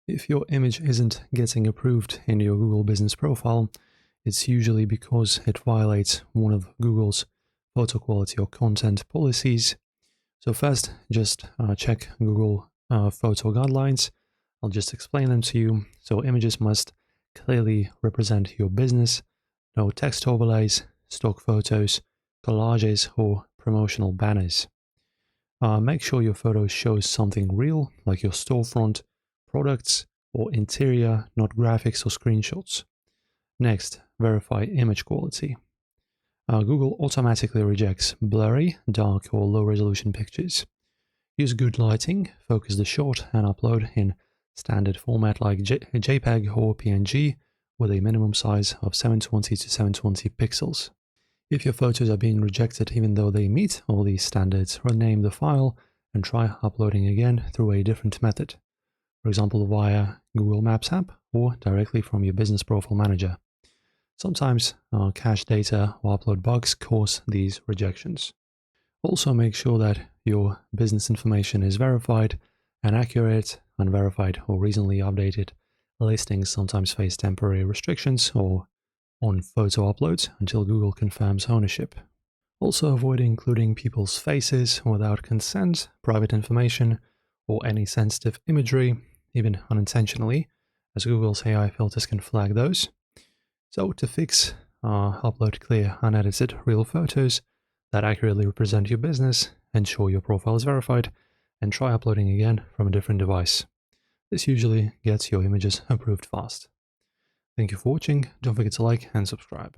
If your image isn't getting approved in your Google Business profile, it's usually because it violates one of Google's photo quality or content policies. So first, just check Google photo guidelines. I'll just explain them to you. So images must clearly represent your business, no text overlays, stock photos, collages, or promotional banners. Make sure your photo shows something real, like your storefront, products, or interior, not graphics or screenshots. Next, verify image quality. Google automatically rejects blurry, dark, or low-resolution pictures. Use good lighting, focus the shot, and upload in standard format like JPEG or PNG with a minimum size of 720 to 720 pixels. If your photos are being rejected even though they meet all these standards, rename the file and try uploading again through a different method. For example, via Google Maps app or directly from your business profile manager. Sometimes cache data or upload bugs cause these rejections. Also make sure that your business information is verified and accurate. Unverified or recently updated listings sometimes face temporary restrictions or on photo uploads until Google confirms ownership. Also avoid including people's faces without consent, private information, or any sensitive imagery, even unintentionally, as Google's AI filters can flag those. So to fix, upload clear, unedited, real photos that accurately represent your business, ensure your profile is verified, and try uploading again from a different device. This usually gets your images approved fast. Thank you for watching, don't forget to like and subscribe.